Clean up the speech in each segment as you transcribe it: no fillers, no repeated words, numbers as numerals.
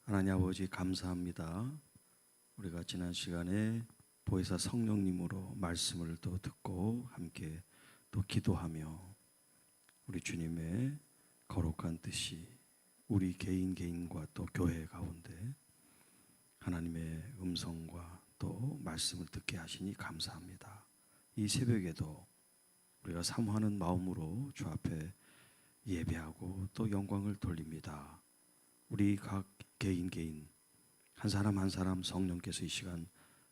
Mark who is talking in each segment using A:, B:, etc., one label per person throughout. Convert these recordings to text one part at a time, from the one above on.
A: 하나님 아버지 감사합니다. 우리가 지난 시간에 보혜사 성령님으로 말씀을 또 듣고 함께 또 기도하며 우리 주님의 거룩한 뜻이 우리 개인과 또 교회 가운데 하나님의 음성과 또 말씀을 듣게 하시니 감사합니다. 이 새벽에도 우리가 사모하는 마음으로 주 앞에 예배하고 또 영광을 돌립니다. 우리 각 개인 한 사람 한 사람 성령께서 이 시간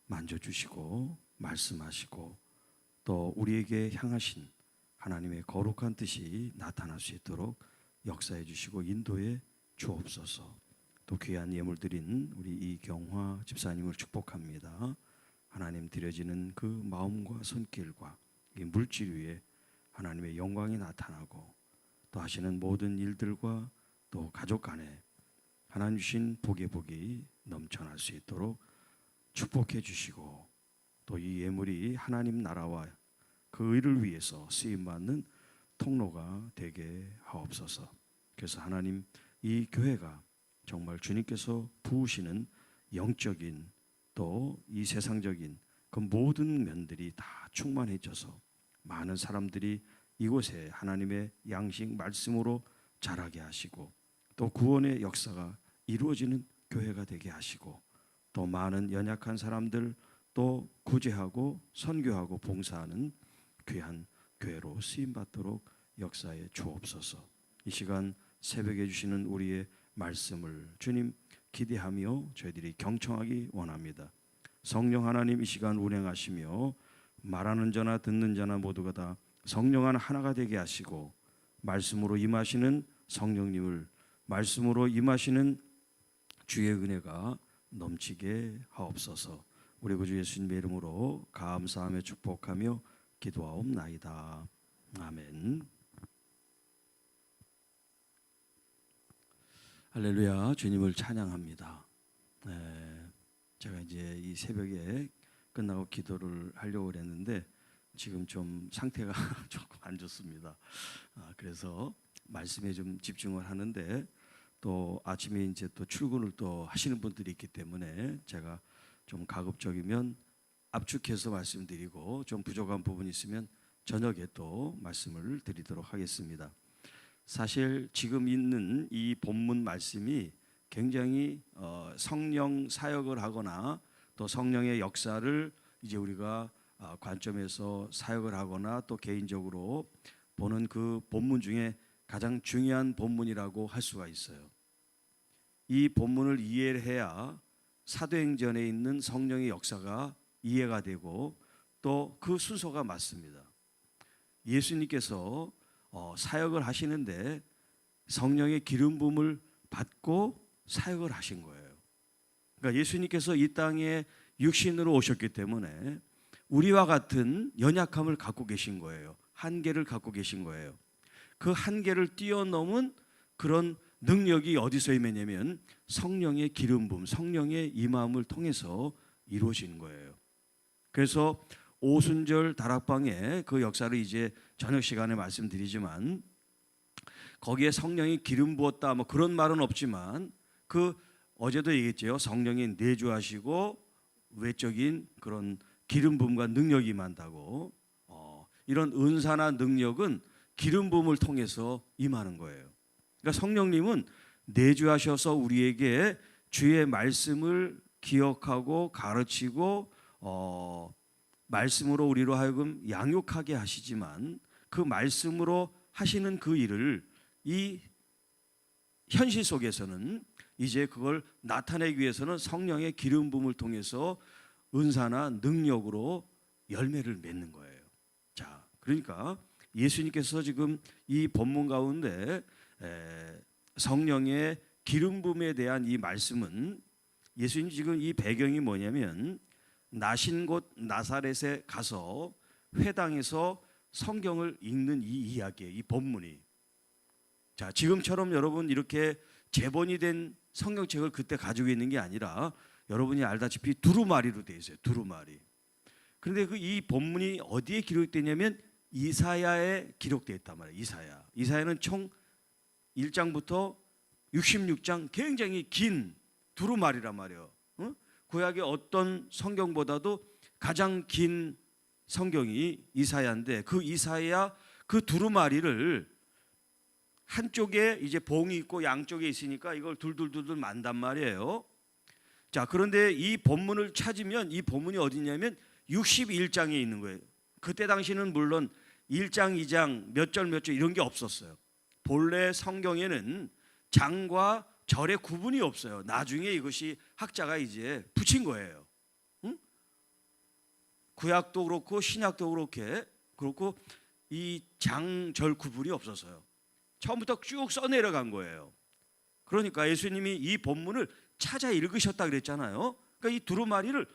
A: 만져주시고 말씀하시고 또 우리에게 향하신 하나님의 거룩한 뜻이 나타날 수 있도록 역사해 주시고 인도해 주옵소서. 또 귀한 예물 드린 우리 이경화 집사님을 축복합니다. 하나님 드려지는 그 마음과 손길과 이 물질 위에 하나님의 영광이 나타나고 또 하시는 모든 일들과 또 가족 간에 하나님 주신 복이 넘쳐날 수 있도록 축복해 주시고 또 이 예물이 하나님 나라와 그 의를 위해서 쓰임받는 통로가 되게 하옵소서. 그래서 하나님 이 교회가 정말 주님께서 부으시는 영적인 또 이 세상적인 그 모든 면들이 다 충만해져서 많은 사람들이 이곳에 하나님의 양식 말씀으로 자라게 하시고 또 구원의 역사가 이루어지는 교회가 되게 하시고 또 많은 연약한 사람들 또 구제하고 선교하고 봉사하는 귀한 교회로 쓰임받도록 역사에 주옵소서. 이 시간 새벽에 주시는 우리의 말씀을 주님 기대하며 저희들이 경청하기 원합니다. 성령 하나님 이 시간 운행하시며 말하는 자나 듣는 자나 모두가 다 성령 하나가 되게 하시고 말씀으로 임하시는 성령님을 말씀으로 임하시는 주의 은혜가 넘치게 하옵소서. 우리 구주 예수님의 이름으로 감사하며 축복하며 기도하옵나이다. 아멘. 할렐루야. 주님을 찬양합니다. 제가 이제 이 새벽에 끝나고 기도를 하려고 했는데 지금 좀 상태가 조금 안 좋습니다. 그래서 말씀에 좀 집중을 하는데 또 아침에 이제 또 출근을 또 하시는 분들이 있기 때문에 제가 좀 가급적이면 압축해서 말씀드리고 좀 부족한 부분이 있으면 저녁에 또 말씀을 드리도록 하겠습니다. 사실 지금 있는 이 본문 말씀이 굉장히 성령 사역을 하거나 또 성령의 역사를 이제 우리가 관점에서 사역을 하거나 또 개인적으로 보는 그 본문 중에 가장 중요한 본문이라고 할 수가 있어요. 이 본문을 이해를 해야 사도행전에 있는 성령의 역사가 이해가 되고 또 그 순서가 맞습니다. 예수님께서 사역을 하시는데 성령의 기름 부음을 받고 사역을 하신 거예요. 그러니까 예수님께서 이 땅에 육신으로 오셨기 때문에 우리와 같은 연약함을 갖고 계신 거예요. 한계를 갖고 계신 거예요. 그 한계를 뛰어넘은 그런 능력이 어디서 임했냐면 성령의 기름 부음, 성령의 임함을 통해서 이루어지는 거예요. 그래서 오순절 다락방의 그 역사를 이제 저녁 시간에 말씀드리지만 거기에 성령이 기름 부었다 뭐 그런 말은 없지만 그 어제도 얘기했죠. 성령이 내주하시고 외적인 그런 기름 부음과 능력이 임한다고. 이런 은사나 능력은 기름 부음을 통해서 임하는 거예요. 그러니까 성령님은 내주하셔서 우리에게 주의 말씀을 기억하고 가르치고 말씀으로 우리로 하여금 양육하게 하시지만 그 말씀으로 하시는 그 일을 이 현실 속에서는 이제 그걸 나타내기 위해서는 성령의 기름 부음을 통해서 은사나 능력으로 열매를 맺는 거예요. 자, 그러니까 예수님께서 지금 이 본문 가운데 성령의 기름 부음에 대한 이 말씀은 예수님 지금 이 배경이 뭐냐면 나신 곳 나사렛에 가서 회당에서 성경을 읽는 이 이야기예요. 이 본문이. 자, 지금처럼 여러분 이렇게 제본이 된 성경책을 그때 가지고 있는 게 아니라 여러분이 알다시피 두루마리로 되어 있어요. 두루마리. 그런데 그 이 본문이 어디에 기록되냐면 이사야에 기록되어 있단 말이에요. 이사야는 총 1장부터 66장 굉장히 긴 두루마리란 말이에요. 구약의 어떤 성경보다도 가장 긴 성경이 이사야인데 그 이사야 그 두루마리를 한쪽에 이제 봉이 있고 양쪽에 있으니까 이걸 둘둘둘둘 만단 말이에요. 자, 그런데 이 본문을 찾으면 이 본문이 어디냐면 61장에 있는 거예요. 그때 당시는 물론 1장, 2장, 몇 절 몇 절 이런 게 없었어요. 본래 성경에는 장과 절의 구분이 없어요. 나중에 이것이 학자가 이제 붙인 거예요. 응? 구약도 그렇고 신약도 그렇고 이 장절 구분이 없어서요. 처음부터 쭉 써내려간 거예요. 그러니까 예수님이 이 본문을 찾아 읽으셨다 그랬잖아요. 그러니까 이 두루마리를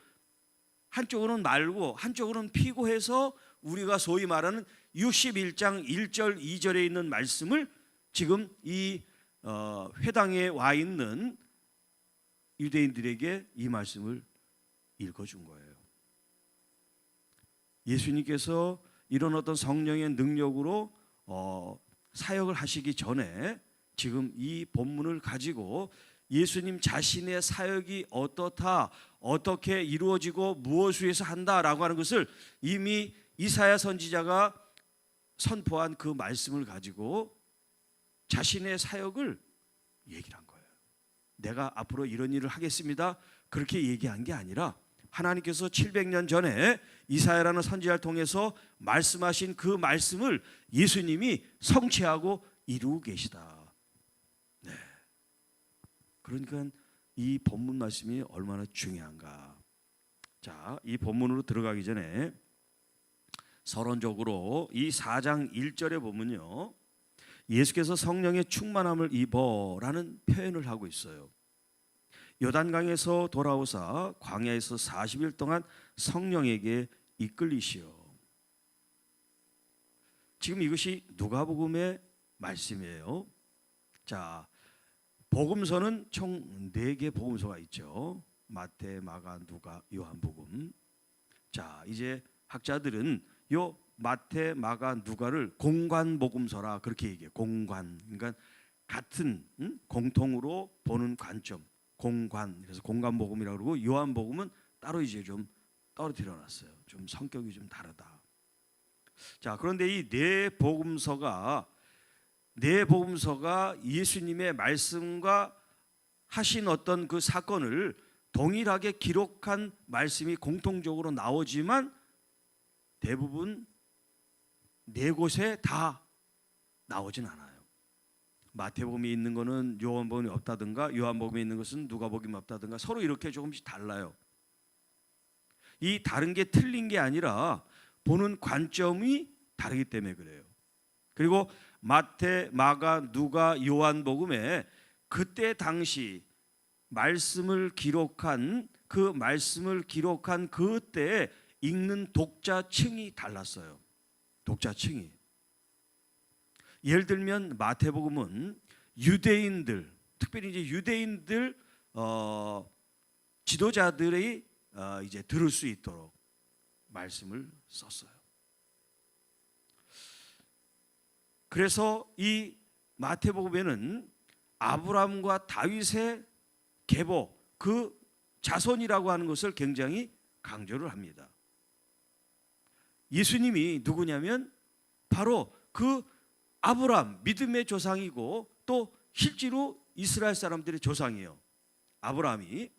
A: 한쪽으로는 말고 한쪽으로는 피고 해서 우리가 소위 말하는 61장 1절 2절에 있는 말씀을 지금 이 회당에 와 있는 유대인들에게 이 말씀을 읽어준 거예요. 예수님께서 이런 어떤 성령의 능력으로 사역을 하시기 전에 지금 이 본문을 가지고 예수님 자신의 사역이 어떻다, 어떻게 이루어지고 무엇을 위해서 한다라고 하는 것을 이미 이사야 선지자가 선포한 그 말씀을 가지고 자신의 사역을 얘기를 한 거예요. 내가 앞으로 이런 일을 하겠습니다. 그렇게 얘기한 게 아니라 하나님께서 700년 전에 이사야라는 선지자를 통해서 말씀하신 그 말씀을 예수님이 성취하고 이루고 계시다. 네. 그러니까 이 본문 말씀이 얼마나 중요한가. 자, 이 본문으로 들어가기 전에 서론적으로 이 4장 1절에 보면요, 예수께서 성령의 충만함을 입어라는 표현을 하고 있어요. 요단강에서 돌아오사 광야에서 40일 동안 성령에게 이끌리시오. 지금 이것이 누가복음의 말씀이에요. 자, 복음서는 총 4개 복음서가 있죠. 마태, 마가, 누가, 요한복음. 자, 이제 학자들은 요 마태, 마가, 누가를 공관복음서라 그렇게 얘기해요. 공관. 그러니까 같은 공통으로 보는 관점. 공관. 그래서 공관복음이라고 그러고 요한복음은 따로 이제 좀 떨어뜨려 놨어요. 좀 성격이 좀 다르다. 자, 그런데 이 네 복음서가 예수님의 말씀과 하신 어떤 그 사건을 동일하게 기록한 말씀이 공통적으로 나오지만 대부분 네 곳에 다 나오진 않아요. 마태복음이 있는 것은 요한복음이 없다든가 요한복음이 있는 것은 누가복음이 없다든가 서로 이렇게 조금씩 달라요. 이 다른 게 틀린 게 아니라 보는 관점이 다르기 때문에 그래요. 그리고 마태, 마가, 누가, 요한복음에 그때 당시 말씀을 기록한 그때 읽는 독자층이 달랐어요. 독자층이. 예를 들면 마태복음은 유대인들, 특별히 이제 유대인들 지도자들이 이제 들을 수 있도록 말씀을 썼어요. 그래서 이 마태복음에는 아브라함과 다윗의 계보, 그 자손이라고 하는 것을 굉장히 강조를 합니다. 예수님이 누구냐면 바로 그 아브라함, 믿음의 조상이고 또 실제로 이스라엘 사람들의 조상이에요. 아브라함이.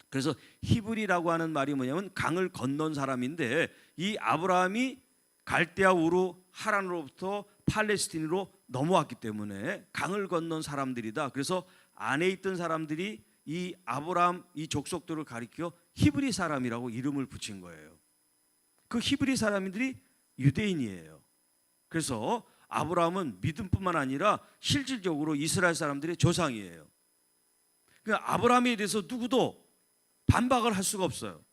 A: 그래서 히브리라고 하는 말이 뭐냐면 강을 건넌 사람인데 이 아브라함이 갈대아 우르 하란으로부터 팔레스틴으로 넘어왔기 때문에 강을 건넌 사람들이다. 그래서 안에 있던 사람들이 이 아브라함 이 족속들을 가리켜 히브리 사람이라고 이름을 붙인 거예요. 그 히브리 사람들이 유대인이에요. 그래서 아브라함은 믿음뿐만 아니라 실질적으로 이스라엘 사람들의 조상이에요. 그러니까 아브라함에 대해서 누구도 반박을 할 수가 없어요.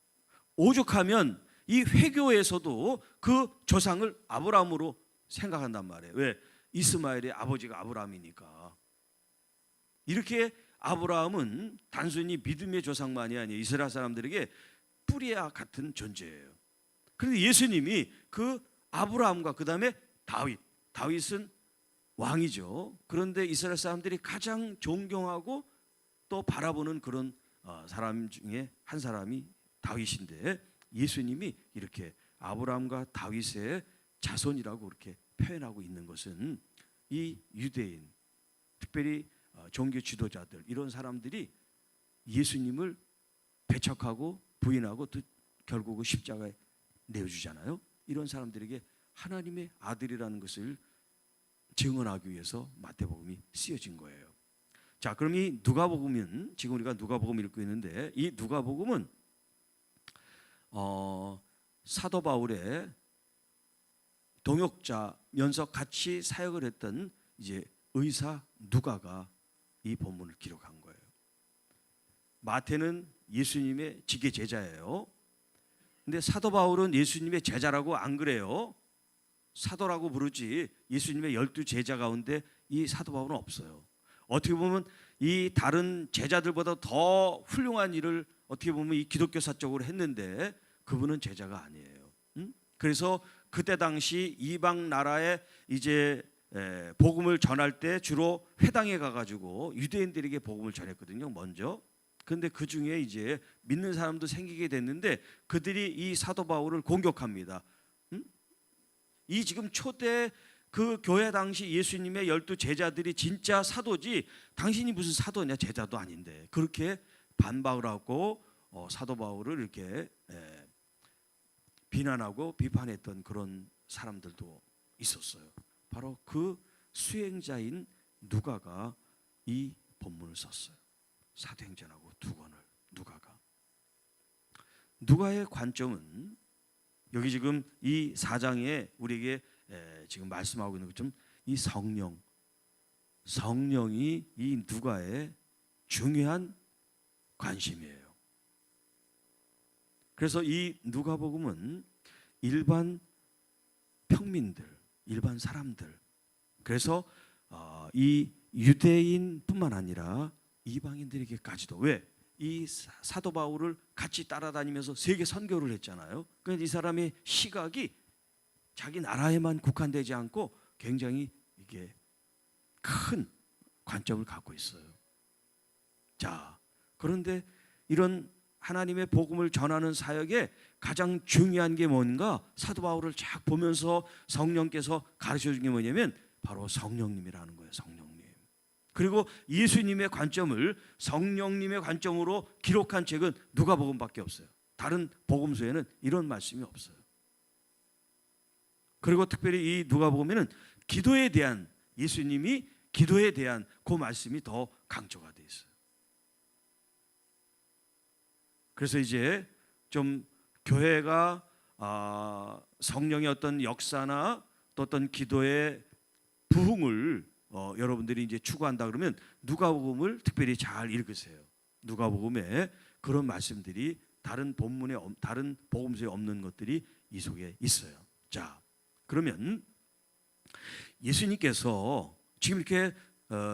A: 오죽하면 이 회교에서도 그 조상을 아브라함으로 생각한단 말이에요. 왜? 이스마엘의 아버지가 아브라함이니까. 이렇게 아브라함은 단순히 믿음의 조상만이 아니에요. 이스라엘 사람들에게 뿌리와 같은 존재예요. 그런데 예수님이 그 아브라함과 그 다음에 다윗은 왕이죠. 그런데 이스라엘 사람들이 가장 존경하고 또 바라보는 그런 사람 중에 한 사람이 다윗인데, 예수님이 이렇게 아브라함과 다윗의 자손이라고 그렇게 표현하고 있는 것은 이 유대인, 특별히 종교 지도자들, 이런 사람들이 예수님을 배척하고 부인하고 또 결국은 십자가에 내어주잖아요. 이런 사람들에게 하나님의 아들이라는 것을 증언하기 위해서 마태복음이 쓰여진 거예요. 자, 그럼 이 누가복음은, 지금 우리가 누가복음 읽고 있는데, 이 누가복음은 사도 바울의 동역자면서 같이 사역을 했던 이제 의사 누가가 이 본문을 기록한 거예요. 마태는 예수님의 지계 제자예요. 근데 사도 바울은 예수님의 제자라고 안 그래요. 사도라고 부르지 예수님의 12 제자 가운데 이 사도 바울은 없어요. 어떻게 보면 이 다른 제자들보다 더 훌륭한 일을 어떻게 보면 이 기독교사 쪽으로 했는데 그분은 제자가 아니에요. 그래서 그때 당시 이방 나라에 이제 복음을 전할 때 주로 회당에 가가지고 유대인들에게 복음을 전했거든요. 먼저. 그런데 그 중에 이제 믿는 사람도 생기게 됐는데 그들이 이 사도 바울을 공격합니다. 이 지금 초대 그 교회 당시 예수님의 12 제자들이 진짜 사도지 당신이 무슨 사도냐, 제자도 아닌데, 그렇게 반박을 하고 사도 바울을 이렇게 비난하고 비판했던 그런 사람들도 있었어요. 바로 그 수행자인 누가가 이 본문을 썼어요. 사도행전하고 두 권을 누가가. 누가의 관점은 여기 지금 이 4장에 우리에게 지금 말씀하고 있는 것처럼 이 성령이 이 누가의 중요한 관심이에요. 그래서 이 누가복음은 일반 평민들, 일반 사람들, 그래서 이 유대인뿐만 아니라 이방인들에게까지도, 왜? 이 사도 바울을 같이 따라다니면서 세계 선교를 했잖아요. 그러니까 이 사람의 시각이 자기 나라에만 국한되지 않고 굉장히 이게 큰 관점을 갖고 있어요. 자, 그런데 이런 하나님의 복음을 전하는 사역에 가장 중요한 게 뭔가, 사도 바울을 쫙 보면서 성령께서 가르쳐 준 게 뭐냐면 바로 성령님이라는 거예요. 성령님. 그리고 예수님의 관점을 성령님의 관점으로 기록한 책은 누가복음밖에 없어요. 다른 복음서에는 이런 말씀이 없어요. 그리고 특별히 이 누가복음에는 기도에 대한, 예수님이 기도에 대한 그 말씀이 더 강조가 되어 있어요. 그래서 이제 좀 교회가 성령의 어떤 역사나 또 어떤 기도의 부흥을 여러분들이 이제 추구한다 그러면 누가복음을 특별히 잘 읽으세요. 누가복음에 그런 말씀들이 다른 본문에, 다른 복음서에 없는 것들이 이 속에 있어요. 자, 그러면 예수님께서 지금 이렇게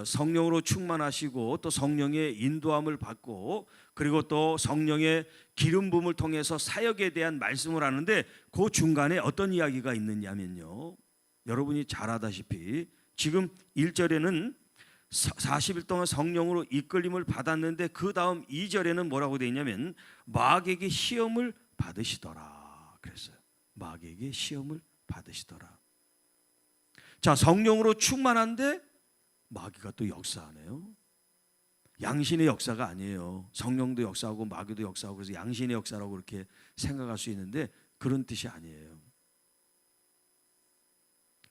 A: 성령으로 충만하시고 또 성령의 인도함을 받고 그리고 또 성령의 기름 부음을 통해서 사역에 대한 말씀을 하는데 그 중간에 어떤 이야기가 있느냐면요, 여러분이 잘 아다시피 지금 1절에는 40일 동안 성령으로 이끌림을 받았는데 그 다음 2절에는 뭐라고 되어 있냐면 마귀에게 시험을 받으시더라 그랬어요. 마귀에게 시험을 받으시더라. 자, 성령으로 충만한데 마귀가 또 역사하네요. 양신의 역사가 아니에요. 성령도 역사하고 마귀도 역사하고 그래서 양신의 역사라고 그렇게 생각할 수 있는데 그런 뜻이 아니에요.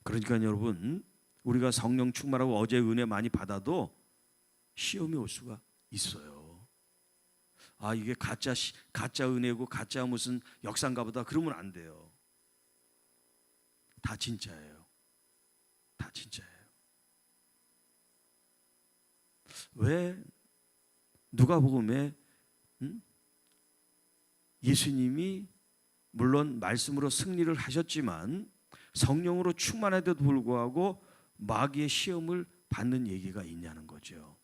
A: 그러니까 여러분, 우리가 성령 충만하고 어제 은혜 많이 받아도 시험이 올 수가 있어요. 이게 가짜 은혜고 가짜 무슨 역사인가 보다 그러면 안 돼요. 다 진짜예요. 다 진짜예요. 왜 누가복음에 예수님이 물론 말씀으로 승리를 하셨지만 성령으로 충만해도 불구하고 마귀의 시험을 받는 얘기가 있냐는 거죠.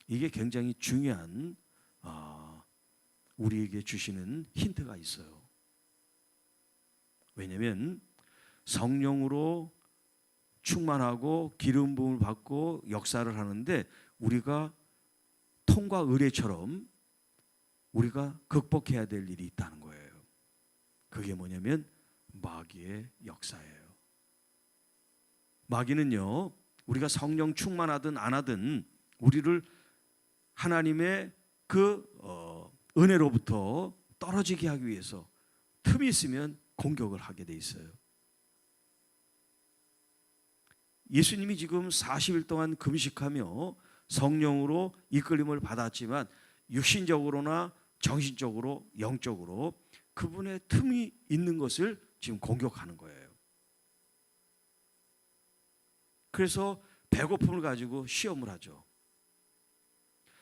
A: 이게 굉장히 중요한 우리에게 주시는 힌트가 있어요. 왜냐하면 성령으로 충만하고 기름 부음을 받고 역사를 하는데 우리가 통과 의례처럼 우리가 극복해야 될 일이 있다는 거예요. 그게 뭐냐면 마귀의 역사예요. 마귀는요, 우리가 성령 충만하든 안 하든 우리를 하나님의 그 은혜로부터 떨어지게 하기 위해서 틈이 있으면 공격을 하게 돼 있어요. 예수님이 지금 40일 동안 금식하며 성령으로 이끌림을 받았지만 육신적으로나 정신적으로, 영적으로 그분의 틈이 있는 것을 지금 공격하는 거예요. 그래서 배고픔을 가지고 시험을 하죠.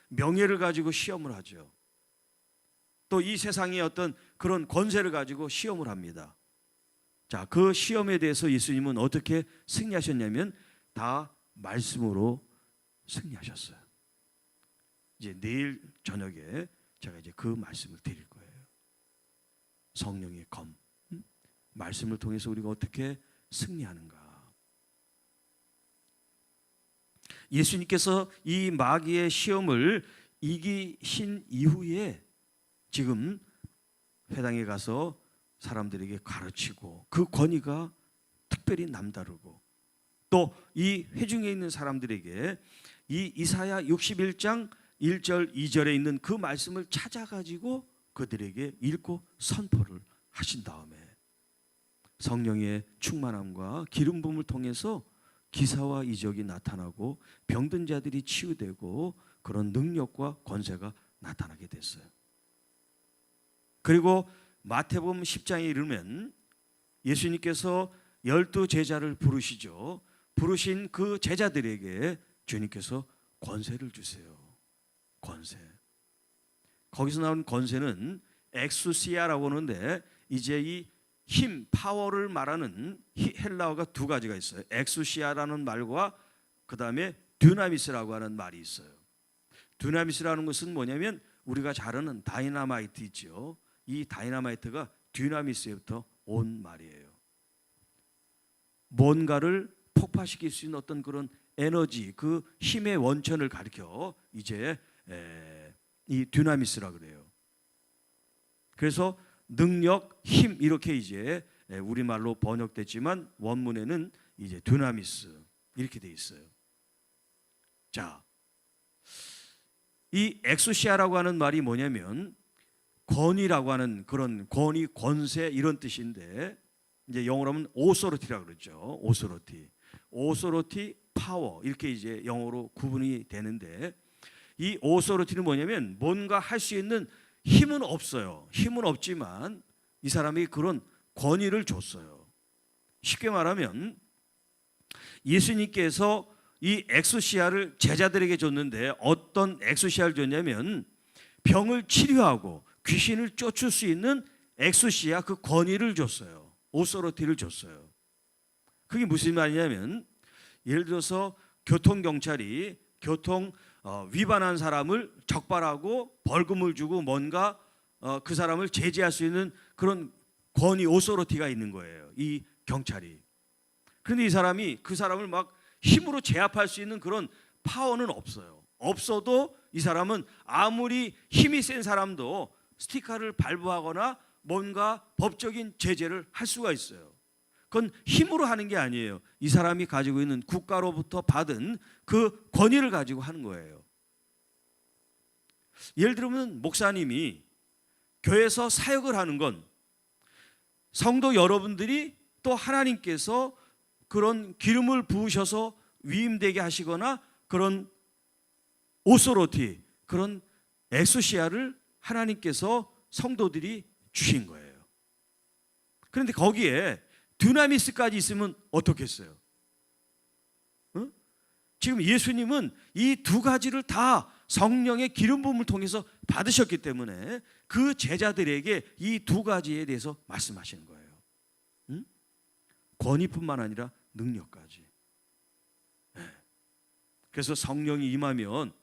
A: 명예를 가지고 시험을 하죠. 또 이 세상의 어떤 그런 권세를 가지고 시험을 합니다. 자, 그 시험에 대해서 예수님은 어떻게 승리하셨냐면 다 말씀으로 승리하셨어요. 이제 내일 저녁에 제가 이제 그 말씀을 드릴 거예요. 성령의 검, 말씀을 통해서 우리가 어떻게 승리하는가. 예수님께서 이 마귀의 시험을 이기신 이후에 지금 회당에 가서 사람들에게 가르치고 그 권위가 특별히 남다르고 또 이 회중에 있는 사람들에게 이 이사야 61장 1절 2절에 있는 그 말씀을 찾아가지고 그들에게 읽고 선포를 하신 다음에 성령의 충만함과 기름 부음을 통해서 기사와 이적이 나타나고 병든 자들이 치유되고 그런 능력과 권세가 나타나게 됐어요. 그리고 마태복음 10장에 이르면 예수님께서 12 제자를 부르시죠. 부르신 그 제자들에게 주님께서 권세를 주세요. 권세. 거기서 나온 권세는 엑수시아라고 하는데 이제 이 힘, 파워를 말하는 헬라어가 두 가지가 있어요. 엑수시아라는 말과 그 다음에 듀나미스라고 하는 말이 있어요. 듀나미스라는 것은 뭐냐면 우리가 잘 아는 다이나마이트 있죠. 이 다이나마이트가 듀나미스에부터 온 말이에요. 뭔가를 폭파시킬 수 있는 어떤 그런 에너지, 그 힘의 원천을 가리켜 이제 이 듀나미스라 그래요. 그래서 능력, 힘 이렇게 이제 우리말로 번역됐지만 원문에는 이제 듀나미스 이렇게 돼 있어요. 자, 이 엑소시아라고 하는 말이 뭐냐면 권위라고 하는 그런 권위, 권세 이런 뜻인데 이제 영어로 하면 오소리티라고 그러죠. 오소리티, 파워 이렇게 이제 영어로 구분이 되는데 이 오소리티는 뭐냐면 뭔가 할 수 있는 힘은 없어요. 힘은 없지만 이 사람이 그런 권위를 줬어요. 쉽게 말하면 예수님께서 이 엑소시아를 제자들에게 줬는데 어떤 엑소시아를 줬냐면 병을 치료하고 귀신을 쫓을 수 있는 엑소시아 그 권위를 줬어요. 오소리티를 줬어요. 그게 무슨 말이냐면 예를 들어서 교통경찰이 교통 위반한 사람을 적발하고 벌금을 주고 뭔가 그 사람을 제지할 수 있는 그런 권위 오소리티가 있는 거예요. 이 경찰이. 그런데 이 사람이 그 사람을 막 힘으로 제압할 수 있는 그런 파워는 없어요. 없어도 이 사람은 아무리 힘이 센 사람도 스티커를 발부하거나 뭔가 법적인 제재를 할 수가 있어요. 그건 힘으로 하는 게 아니에요. 이 사람이 가지고 있는 국가로부터 받은 그 권위를 가지고 하는 거예요. 예를 들면 목사님이 교회에서 사역을 하는 건 성도 여러분들이 또 하나님께서 그런 기름을 부으셔서 위임되게 하시거나 그런 오소리티, 그런 엑소시아를 하나님께서 성도들이 주신 거예요. 그런데 거기에 듀나미스까지 있으면 어떻겠어요? 지금 예수님은 이 두 가지를 다 성령의 기름 부음을 통해서 받으셨기 때문에 그 제자들에게 이 두 가지에 대해서 말씀하시는 거예요. 권위뿐만 아니라 능력까지. 그래서 성령이 임하면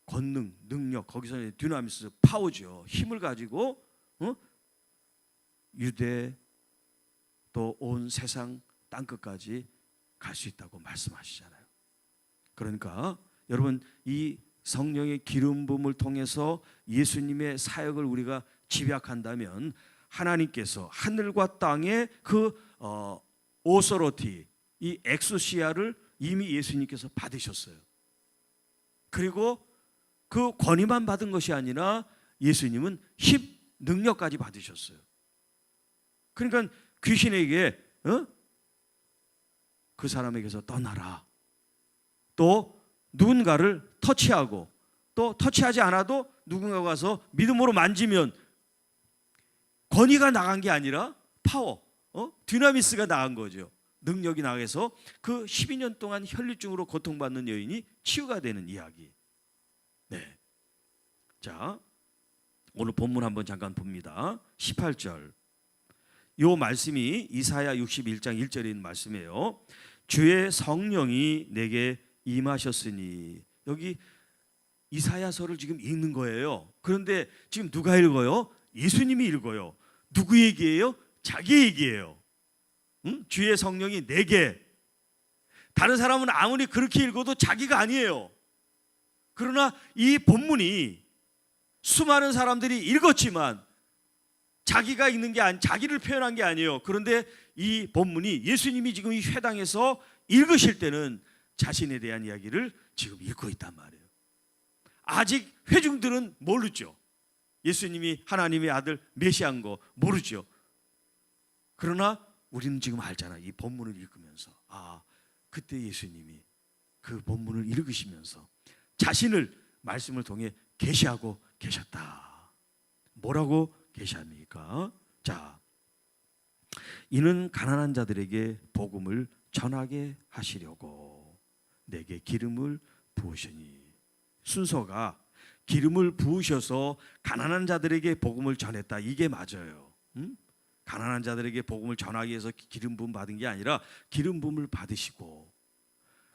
A: 권능, 능력, 거기서는 듀나미스, 파워죠. 힘을 가지고 유대 또 온 세상 땅끝까지 갈 수 있다고 말씀하시잖아요. 그러니까 여러분 이 성령의 기름 부음을 통해서 예수님의 사역을 우리가 집약한다면 하나님께서 하늘과 땅의 그 오소로티, 이 엑소시아를 이미 예수님께서 받으셨어요. 그리고 그 권위만 받은 것이 아니라 예수님은 힘, 능력까지 받으셨어요. 그러니까 귀신에게 그 사람에게서 떠나라, 또 누군가를 터치하고 또 터치하지 않아도 누군가가 가서 믿음으로 만지면 권위가 나간 게 아니라 파워, 디나미스가 나간 거죠. 능력이 나가서 그 12년 동안 혈류증으로 고통받는 여인이 치유가 되는 이야기. 네. 자, 오늘 본문 한번 잠깐 봅니다. 18절. 요 말씀이 이사야 61장 1절에 있는 말씀이에요. 주의 성령이 내게 임하셨으니. 여기 이사야서를 지금 읽는 거예요. 그런데 지금 누가 읽어요? 예수님이 읽어요. 누구 얘기예요? 자기 얘기예요. 응? 주의 성령이 내게. 다른 사람은 아무리 그렇게 읽어도 자기가 아니에요. 그러나 이 본문이 수많은 사람들이 읽었지만 자기가 읽는 게 자기를 표현한 게 아니에요. 그런데 이 본문이 예수님이 지금 이 회당에서 읽으실 때는 자신에 대한 이야기를 지금 읽고 있단 말이에요. 아직 회중들은 모르죠. 예수님이 하나님의 아들 메시아인 거 모르죠. 그러나 우리는 지금 알잖아. 이 본문을 읽으면서 그때 예수님이 그 본문을 읽으시면서 자신을 말씀을 통해 계시하고 계셨다. 뭐라고 계시합니까? 자, 이는 가난한 자들에게 복음을 전하게 하시려고 내게 기름을 부으시니. 순서가 기름을 부으셔서 가난한 자들에게 복음을 전했다. 이게 맞아요. 가난한 자들에게 복음을 전하기 위해서 기름 부음 받은 게 아니라 기름 부음을 받으시고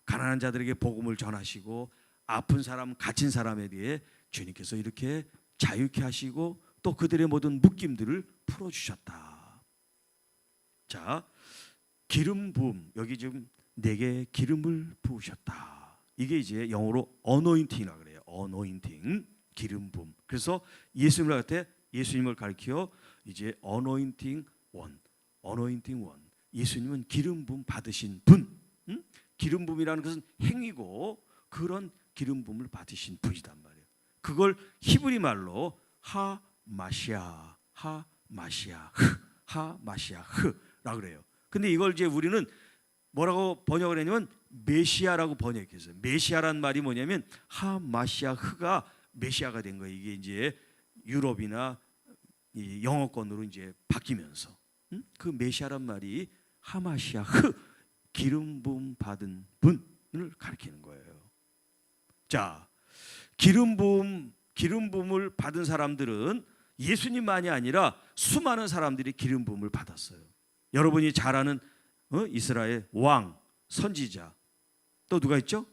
A: 가난한 자들에게 복음을 전하시고 아픈 사람, 갇힌 사람에 대해 주님께서 이렇게 자유케 하시고 또 그들의 모든 묶임들을 풀어주셨다. 자, 기름 부음, 여기 지금 내게 기름을 부으셨다. 이게 이제 영어로 어노인팅이라고 그래요. 어노인팅, 기름 부음. 그래서 예수님을 가리켜 이제 어노인팅 원, 어노인팅 원. 예수님은 기름 부음 받으신 분. 기름 부음이라는 것은 행위고 그런 기름 부음을 받으신 분이단 말이에요. 그걸 히브리 말로 하마시아, 하마시아흐라고 그래요. 근데 이걸 이제 우리는 뭐라고 번역을 했냐면 메시아라고 번역했어요. 메시아란 말이 뭐냐면 하마시아흐가 메시아가 된 거예요. 이게 이제 유럽이나 이 영어권으로 이제 바뀌면서 그 메시아란 말이 하마시아흐, 기름 부음 받은 분을 가리키는 거예요. 자, 기름 부음을 받은 사람들은 예수님만이 아니라 수많은 사람들이 기름 부음을 받았어요. 여러분이 잘 아는 이스라엘 왕, 선지자, 또 누가 있죠?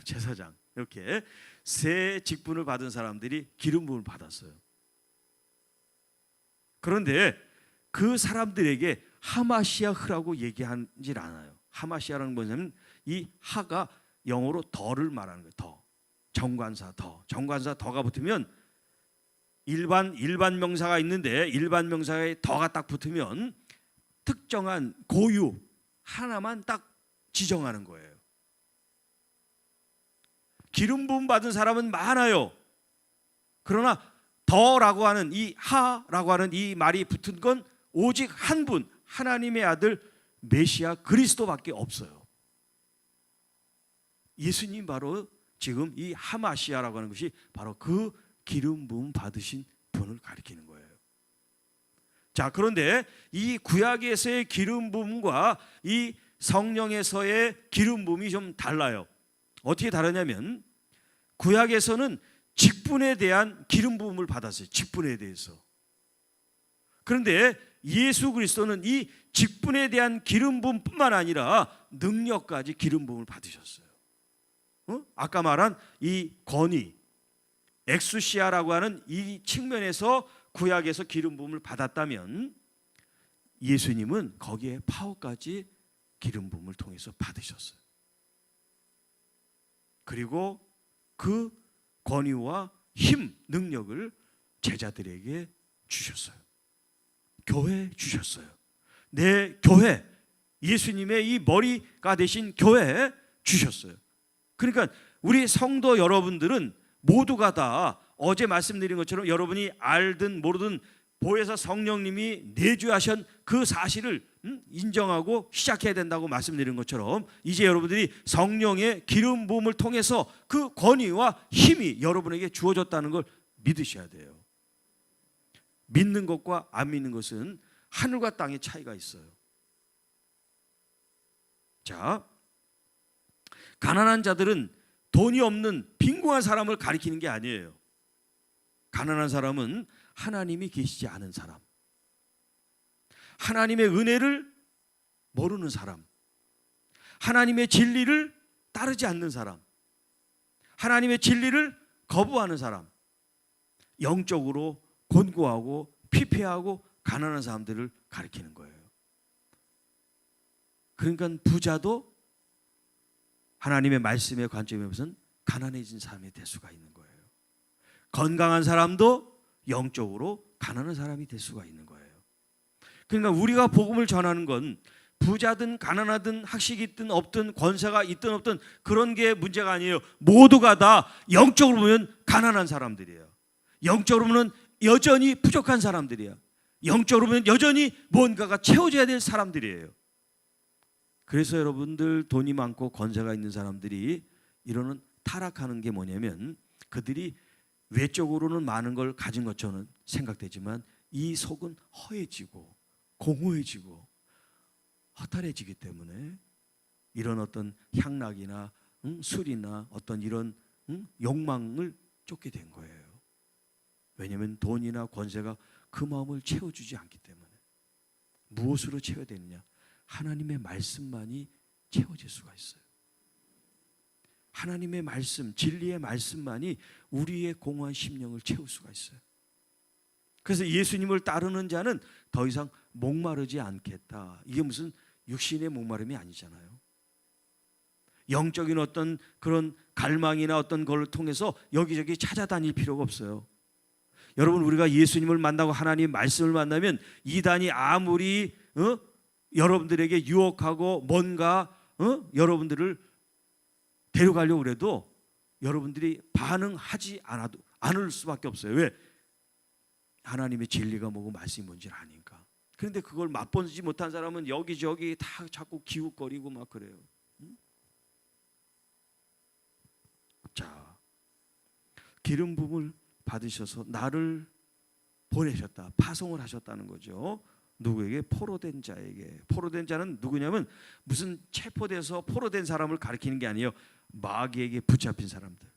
A: 제사장. 이렇게 세 직분을 받은 사람들이 기름 부음을 받았어요. 그런데 그 사람들에게 하마시아흐라고 얘기하지 않아요. 하마시아라는 뭐냐면 이 하가 영어로 더를 말하는 거예요. 더. 정관사 더. 정관사 더가 붙으면 일반 명사가 있는데 일반 명사에 더가 딱 붙으면 특정한 고유 하나만 딱 지정하는 거예요. 기름 부음 받은 사람은 많아요. 그러나 더라고 하는 이 하라고 하는 이 말이 붙은 건 오직 한 분, 하나님의 아들 메시아 그리스도밖에 없어요. 예수님 바로 지금 이 하마시아라고 하는 것이 바로 그 기름 부음 받으신 분을 가리키는 거예요. 자, 그런데 이 구약에서의 기름 부음과 이 성령에서의 기름 부음이 좀 달라요. 어떻게 다르냐면 구약에서는 직분에 대한 기름 부음을 받았어요. 직분에 대해서. 그런데 예수 그리스도는 이 직분에 대한 기름 부음뿐만 아니라 능력까지 기름 부음을 받으셨어요. 아까 말한 이 권위, 엑수시아라고 하는 이 측면에서 구약에서 기름 부음을 받았다면 예수님은 거기에 파워까지 기름 부음을 통해서 받으셨어요. 그리고 그 권위와 힘, 능력을 제자들에게 주셨어요. 교회에 주셨어요. 내 교회, 예수님의 이 머리가 되신 교회에 주셨어요. 그러니까 우리 성도 여러분들은 모두가 다 어제 말씀드린 것처럼 여러분이 알든 모르든 보혜사 성령님이 내주하신 그 사실을 인정하고 시작해야 된다고 말씀드린 것처럼 이제 여러분들이 성령의 기름 부음을 통해서 그 권위와 힘이 여러분에게 주어졌다는 걸 믿으셔야 돼요. 믿는 것과 안 믿는 것은 하늘과 땅의 차이가 있어요. 자, 가난한 자들은 돈이 없는 빈궁한 사람을 가리키는 게 아니에요. 가난한 사람은 하나님이 계시지 않은 사람, 하나님의 은혜를 모르는 사람, 하나님의 진리를 따르지 않는 사람, 하나님의 진리를 거부하는 사람, 영적으로 곤고하고 피폐하고 가난한 사람들을 가리키는 거예요. 그러니까 부자도 하나님의 말씀의 관점에 보면 가난해진 사람이 될 수가 있는 거예요. 건강한 사람도 영적으로 가난한 사람이 될 수가 있는 거예요. 그러니까 우리가 복음을 전하는 건 부자든 가난하든 학식이 있든 없든 권세가 있든 없든 그런 게 문제가 아니에요. 모두가 다 영적으로 보면 가난한 사람들이에요. 영적으로 보면 여전히 부족한 사람들이에요. 영적으로 보면 여전히 뭔가가 채워져야 될 사람들이에요. 그래서 여러분들 돈이 많고 권세가 있는 사람들이 이러는 타락하는 게 뭐냐면 그들이 외적으로는 많은 걸 가진 것처럼 생각되지만 이 속은 허해지고 공허해지고 허탈해지기 때문에 이런 어떤 향락이나 술이나 어떤 이런 욕망을 쫓게 된 거예요. 왜냐하면 돈이나 권세가 그 마음을 채워주지 않기 때문에. 무엇으로 채워야 되느냐? 하나님의 말씀만이 채워질 수가 있어요. 하나님의 말씀, 진리의 말씀만이 우리의 공허한 심령을 채울 수가 있어요. 그래서 예수님을 따르는 자는 더 이상 목마르지 않겠다. 이게 무슨 육신의 목마름이 아니잖아요. 영적인 어떤 그런 갈망이나 어떤 걸 통해서 여기저기 찾아다닐 필요가 없어요. 여러분, 우리가 예수님을 만나고 하나님의 말씀을 만나면 이단이 아무리 여러분들에게 유혹하고 뭔가 여러분들을 데려가려고 해도 여러분들이 반응하지 않을 수밖에 없어요. 왜? 하나님의 진리가 뭐고 말씀이 뭔지를 아니까. 그런데 그걸 맛보지 못한 사람은 여기저기 다 자꾸 기웃거리고 막 그래요. 자, 기름 부음을 받으셔서 나를 보내셨다. 파송을 하셨다는 거죠. 누구에게? 포로된 자에게. 포로된 자는 누구냐면 무슨 체포돼서 포로된 사람을 가리키는 게 아니에요. 마귀에게 붙잡힌 사람들.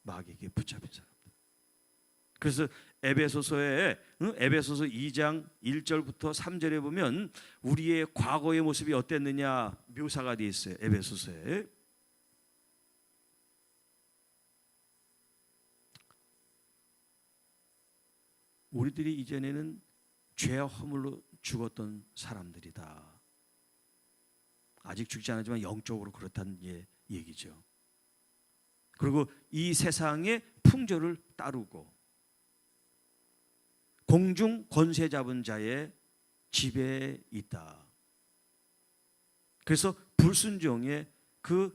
A: 마귀에게 붙잡힌 사람들. 그래서 에베소서 2장 1절부터 3절에 보면 우리의 과거의 모습이 어땠느냐 묘사가 되어 있어요. 에베소서에. 우리들이 이전에는 죄와 허물로 죽었던 사람들이다. 아직 죽지 않았지만 영적으로 그렇다는 얘기죠. 그리고 이 세상의 풍조를 따르고 공중 권세 잡은 자의 지배에 있다. 그래서 불순종의 그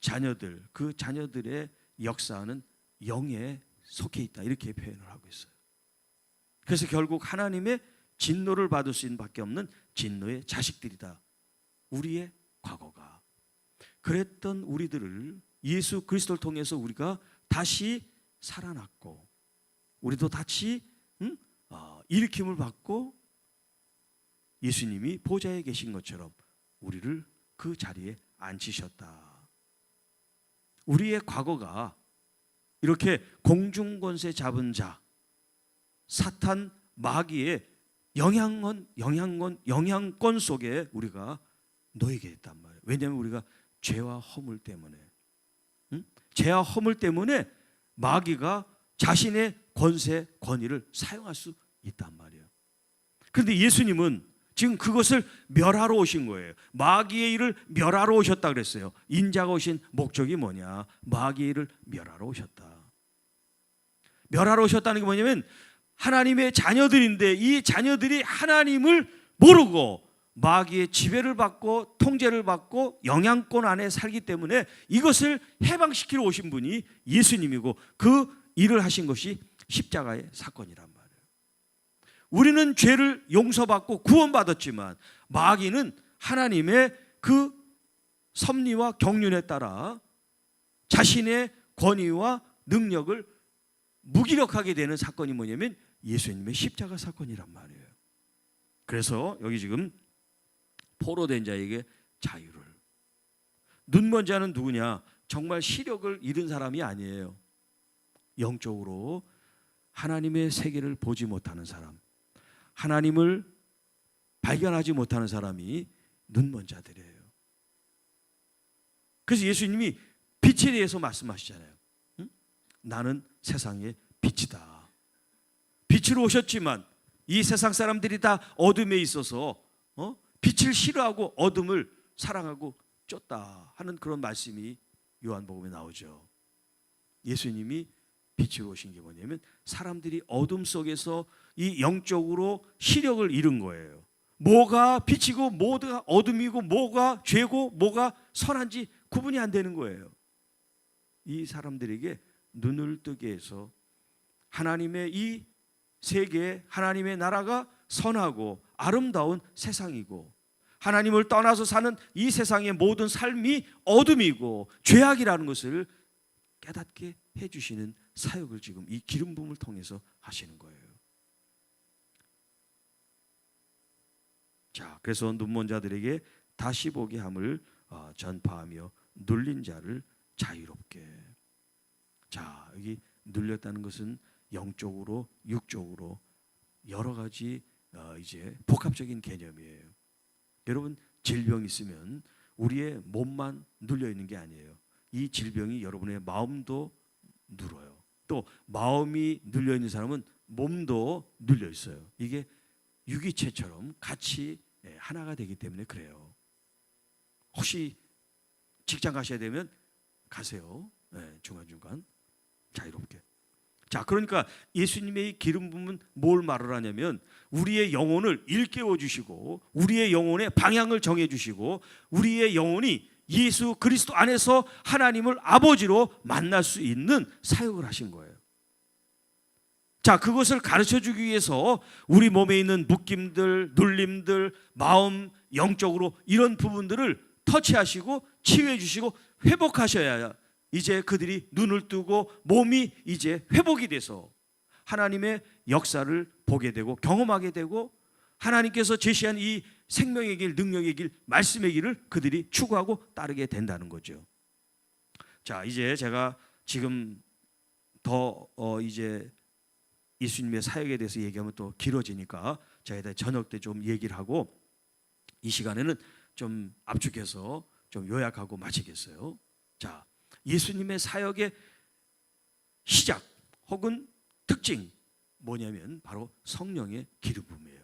A: 자녀들, 그 자녀들의 역사는 영에 속해 있다. 이렇게 표현을 하고 있어요. 그래서 결국 하나님의 진노를 받을 수 있는 밖에 없는 진노의 자식들이다. 우리의 과거가. 그랬던 우리들을 예수 그리스도를 통해서 우리가 다시 살아났고 우리도 다시 일으킴을 받고 예수님이 보좌에 계신 것처럼 우리를 그 자리에 앉히셨다. 우리의 과거가 이렇게 공중권세 잡은 자, 사탄 마귀의 영향권 속에 우리가 놓이게 됐단 말이에요. 왜냐하면 우리가 죄와 허물 때문에, 죄와 허물 때문에 마귀가 자신의 권세, 권위를 사용할 수 있단 말이에요. 그런데 예수님은 지금 그것을 멸하러 오신 거예요. 마귀의 일을 멸하러 오셨다 그랬어요. 인자가 오신 목적이 뭐냐? 마귀의 일을 멸하러 오셨다. 멸하러 오셨다는 게 뭐냐면 하나님의 자녀들인데 이 자녀들이 하나님을 모르고 마귀의 지배를 받고 통제를 받고 영향권 안에 살기 때문에 이것을 해방시키러 오신 분이 예수님이고 그 일을 하신 것이 십자가의 사건이란 말이에요. 우리는 죄를 용서받고 구원받았지만 마귀는 하나님의 그 섭리와 경륜에 따라 자신의 권위와 능력을 무기력하게 되는 사건이 뭐냐면 예수님의 십자가 사건이란 말이에요. 그래서 여기 지금 포로된 자에게 자유를. 눈먼 자는 누구냐? 정말 시력을 잃은 사람이 아니에요. 영적으로 하나님의 세계를 보지 못하는 사람, 하나님을 발견하지 못하는 사람이 눈먼 자들이에요. 그래서 예수님이 빛에 대해서 말씀하시잖아요. 응? 나는 세상의 빛이다. 빛으로 오셨지만 이 세상 사람들이 다 어둠에 있어서 빛을 싫어하고 어둠을 사랑하고 쫓다 하는 그런 말씀이 요한복음에 나오죠. 예수님이 빛으로 오신 게 뭐냐면 사람들이 어둠 속에서 이 영적으로 시력을 잃은 거예요. 뭐가 빛이고 뭐가 어둠이고 뭐가 죄고 뭐가 선한지 구분이 안 되는 거예요. 이 사람들에게 눈을 뜨게 해서 하나님의 이 세계, 하나님의 나라가 선하고 아름다운 세상이고 하나님을 떠나서 사는 이 세상의 모든 삶이 어둠이고 죄악이라는 것을 깨닫게 해주시는 사역을 지금 이 기름 부음을 통해서 하시는 거예요. 자, 그래서 눈먼 자들에게 다시 보게 함을 전파하며 눌린 자를 자유롭게. 자, 여기 눌렸다는 것은 영적으로, 육적으로 여러 가지 이제 복합적인 개념이에요. 여러분 질병이 있으면 우리의 몸만 눌려 있는 게 아니에요. 이 질병이 여러분의 마음도 눌어요. 또 마음이 눌려 있는 사람은 몸도 눌려 있어요. 이게 유기체처럼 같이 하나가 되기 때문에 그래요. 혹시 직장 가셔야 되면 가세요. 중간중간 자유롭게. 자, 그러니까 예수님의 이 기름 부음은 뭘 말을 하냐면 우리의 영혼을 일깨워 주시고 우리의 영혼의 방향을 정해 주시고 우리의 영혼이 예수 그리스도 안에서 하나님을 아버지로 만날 수 있는 사역을 하신 거예요. 자, 그것을 가르쳐 주기 위해서 우리 몸에 있는 묶임들, 눌림들, 마음, 영적으로 이런 부분들을 터치하시고 치유해 주시고 회복하셔야 이제 그들이 눈을 뜨고 몸이 이제 회복이 돼서 하나님의 역사를 보게 되고 경험하게 되고 하나님께서 제시한 이 생명의 길, 능력의 길, 말씀의 길을 그들이 추구하고 따르게 된다는 거죠. 자, 이제 제가 지금 더 이제 예수님의 사역에 대해서 얘기하면 또 길어지니까 제가 저녁 때 좀 얘기를 하고 이 시간에는 좀 압축해서 좀 요약하고 마치겠어요. 자, 예수님의 사역의 시작 혹은 특징 뭐냐면 바로 성령의 기름 부음이에요.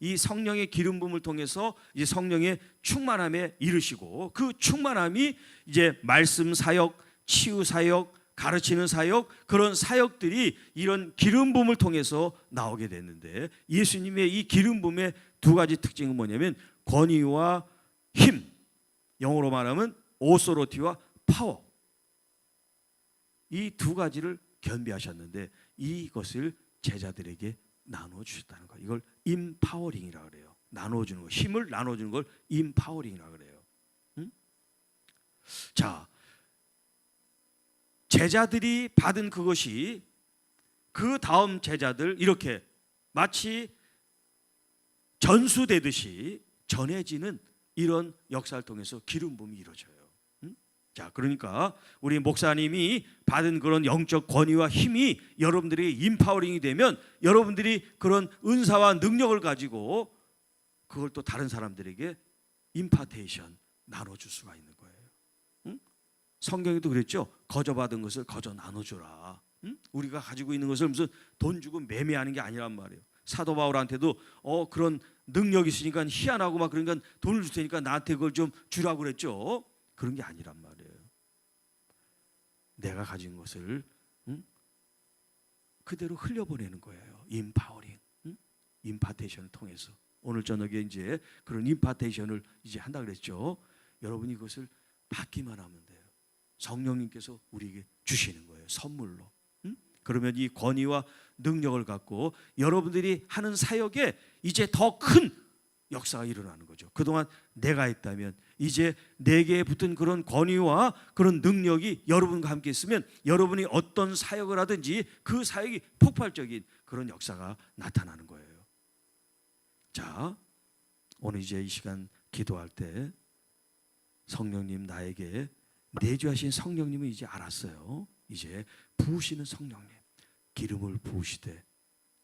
A: 이 성령의 기름 부음을 통해서 이제 성령의 충만함에 이르시고 그 충만함이 이제 말씀 사역, 치유 사역, 가르치는 사역, 그런 사역들이 이런 기름 부음을 통해서 나오게 됐는데 예수님의 이 기름 부음의 두 가지 특징은 뭐냐면 권위와 힘, 영어로 말하면 오소로티와 파워, 이 두 가지를 겸비하셨는데 이것을 제자들에게 나눠주셨다는 거. 이걸 임파워링이라고 그래요. 나눠주는 거, 힘을 나눠주는 걸 임파워링이라고 그래요. 응? 자, 제자들이 받은 그것이 그 다음 제자들 이렇게 마치 전수되듯이 전해지는 이런 역사를 통해서 기름 부음이 이루어져요. 자, 그러니까 우리 목사님이 받은 그런 영적 권위와 힘이 여러분들이 임파워링이 되면 여러분들이 그런 은사와 능력을 가지고 그걸 또 다른 사람들에게 임파테이션 나눠줄 수가 있는 거예요. 응? 성경에도 그랬죠. 거저받은 것을 거저 나눠주라. 응? 우리가 가지고 있는 것을 무슨 돈 주고 매매하는 게 아니란 말이에요. 사도 바울한테도 그런 능력이 있으니까 희한하고 막 그러니까 돈을 줄 테니까 나한테 그걸 좀 주라고 그랬죠. 그런 게 아니란 말이에요. 내가 가진 것을 그대로 흘려보내는 거예요. 임파워링, 임파테이션을 통해서. 오늘 저녁에 이제 그런 임파테이션을 이제 한다 그랬죠. 여러분이 이것을 받기만 하면 돼요. 성령님께서 우리에게 주시는 거예요. 선물로. 그러면 이 권위와 능력을 갖고 여러분들이 하는 사역에 이제 더 큰 역사가 일어나는 거죠. 그동안 내가 했다면 이제 내게 붙은 그런 권위와 그런 능력이 여러분과 함께 있으면 여러분이 어떤 사역을 하든지 그 사역이 폭발적인 그런 역사가 나타나는 거예요. 자, 오늘 이제 이 시간 기도할 때 성령님 나에게 내주하신 성령님을 이제 알았어요. 이제 부으시는 성령님, 기름을 부으시되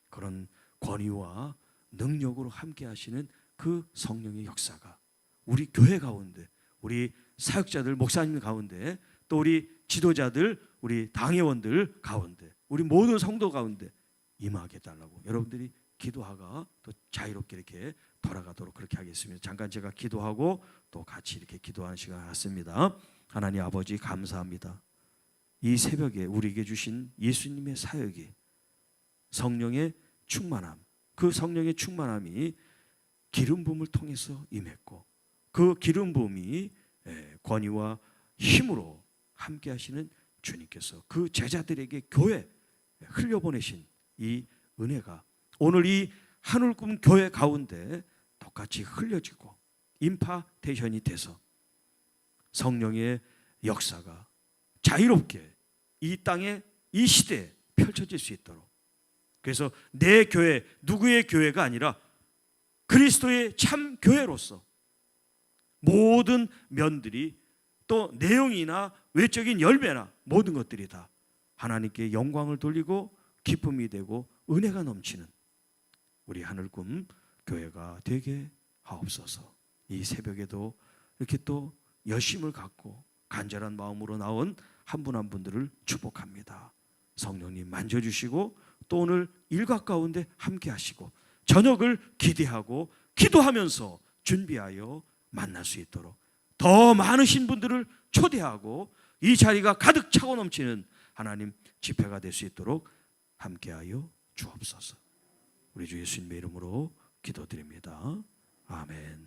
A: 그런 권위와 능력으로 함께 하시는 그 성령의 역사가 우리 교회 가운데, 우리 사역자들, 목사님 가운데, 또 우리 지도자들, 우리 당회원들 가운데, 우리 모든 성도 가운데 임하게 해달라고 여러분들이 기도하가 또 자유롭게 이렇게 돌아가도록 그렇게 하겠습니다. 잠깐 제가 기도하고 또 같이 이렇게 기도하는 시간을 갖습니다. 하나님 아버지 감사합니다. 이 새벽에 우리에게 주신 예수님의 사역이 성령의 충만함, 그 성령의 충만함이 기름 부음을 통해서 임했고 그 기름 부음이 권위와 힘으로 함께 하시는 주님께서 그 제자들에게 교회 흘려보내신 이 은혜가 오늘 이 하늘꿈 교회 가운데 똑같이 흘려지고 임파테이션이 돼서 성령의 역사가 자유롭게 이 땅에 이 시대에 펼쳐질 수 있도록, 그래서 내 교회, 누구의 교회가 아니라 그리스도의 참 교회로서 모든 면들이 또 내용이나 외적인 열매나 모든 것들이 다 하나님께 영광을 돌리고 기쁨이 되고 은혜가 넘치는 우리 하늘꿈 교회가 되게 하옵소서. 이 새벽에도 이렇게 또 열심을 갖고 간절한 마음으로 나온 한 분 한 분들을 축복합니다. 성령님 만져주시고 또 오늘 일과 가운데 함께 하시고 저녁을 기대하고 기도하면서 준비하여 만날 수 있도록 더 많으신 분들을 초대하고 이 자리가 가득 차고 넘치는 하나님 집회가 될 수 있도록 함께하여 주옵소서. 우리 주 예수님의 이름으로 기도드립니다. 아멘.